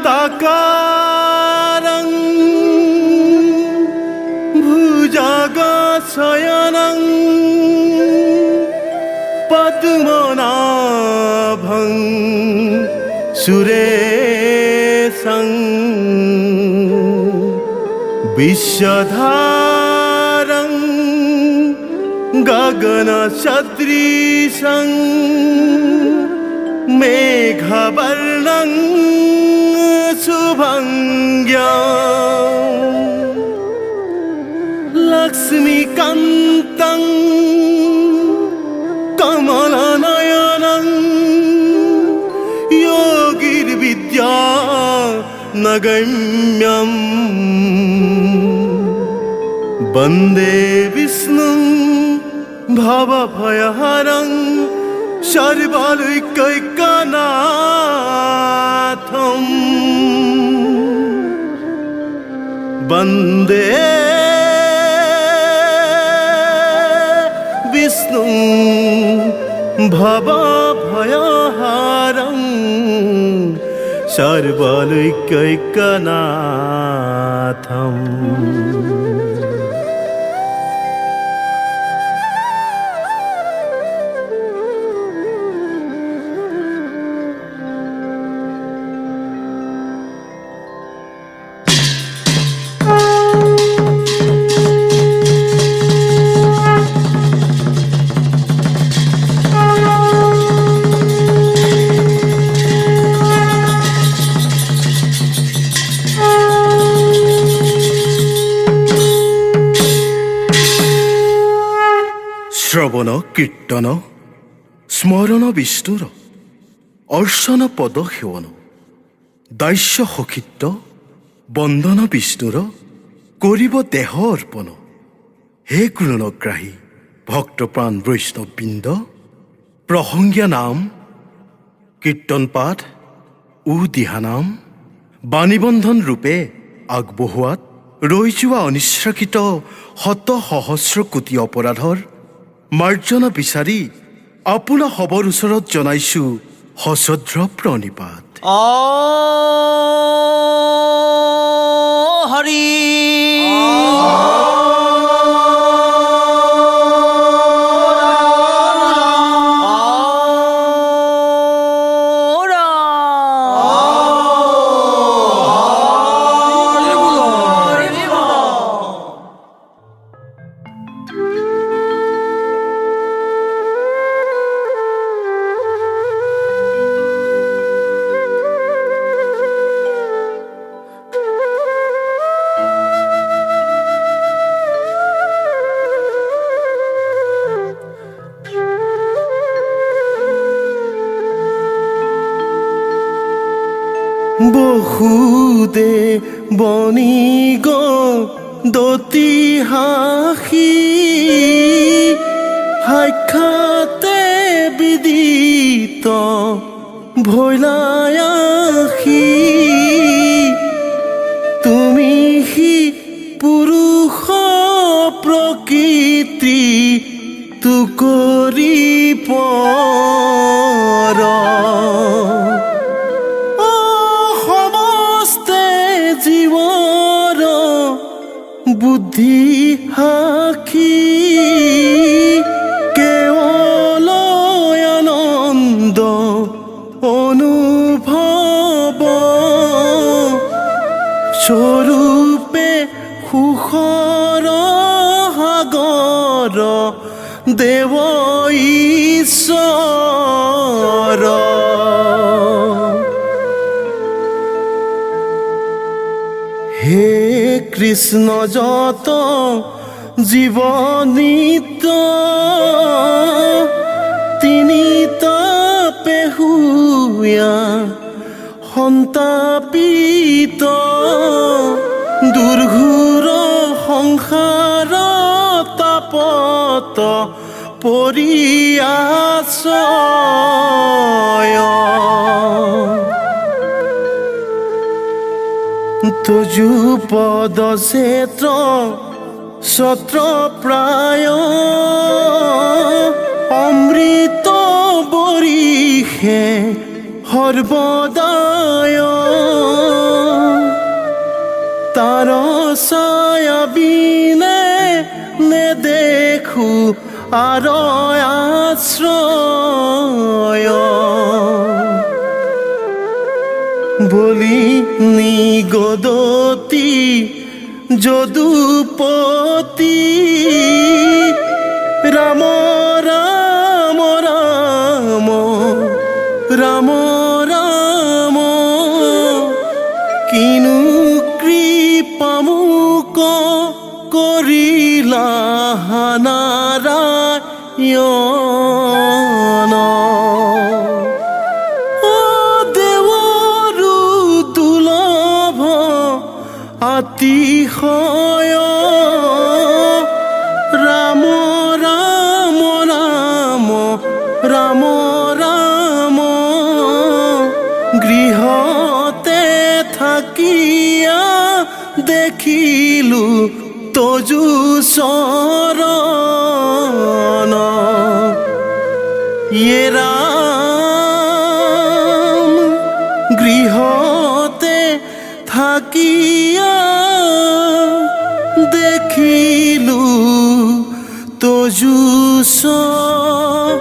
शान्ताकारं भुजगशयनं पद्मनाभं सुरेशं विश्वधारं गगनसदृशं मेघवर्णं शुभङ्ग्यं लक्ष्मीकान्तं कमलनयनं योगिर्विद्या नगम्यं वन्दे विष्णुं भवभयहरं सर्वलोकैकनाथं वन्दे विष्णुं भवभयहरं सर्वलोकैकनाथं শ্রবণ কীর্তন স্মরণ বিষ্ণুর অর্চন পদ সেৱন দাস্য সখিত্ব বন্দন বিষ্ণুৰ কৰিব দেহ অৰ্পণ। হে গুণগ্ৰাহী ভক্তপ্ৰাণ বৈষ্ণৱবৃন্দ, প্ৰসংগীয়া নাম কীৰ্তন পাঠ দিহানাম বাণীবন্ধন ৰূপে আগবঢ়োৱাত ৰৈ যোৱা অনিশ্ৰাকৃত শত সহস্ৰ কোটি অপৰাধৰ মাৰ্জনা বিচাৰি আপোনাৰ সবৰ ওচৰত জনাইছো সশ্ৰদ্ধ প্ৰণিপাত। হৰি বহুদে বনিগ দতি হাসি সাক্ষাতে বিদিত ভৈলায়াসী তুমি হি পুৰুষ প্ৰকৃতি তু কৰি পৰ জীৱৰ বুদ্ধি সাক্ষী কেৱল আনন্দ অনুভৱ স্বৰূপে সুখৰ সাগৰ দেৱ ঈশ্বৰ। হে কৃষ্ণ যত জীৱনিত তিনি তাপে হুয়া সন্তাপিত দুৰ্ঘোৰ সংসাৰ তাপত পৰি আশ্ৰয় তুজু পদ ক্ষেত্ৰ ছত্ৰ প্ৰায় অমৃত বৰিষে সৰ্বদায় তাৰ ছায়াবিনে নেদেখো আৰু আশ্ৰয় বলি নিগদতি যদুপতি ৰাম ৰাম ৰাম ৰাম ৰাম কিনো কৃপামুক কৰিলা নাৰায়ণ দেৱৰু দুৰ্লভ অতিশয় ৰাম ৰাম ৰাম ৰাম ৰাম গৃহতে থাকিয়া দেখিলো তজু চৰণ ইয়ে ৰাম গৃহতে থাকিয়া দেখিলো তজু চৰণ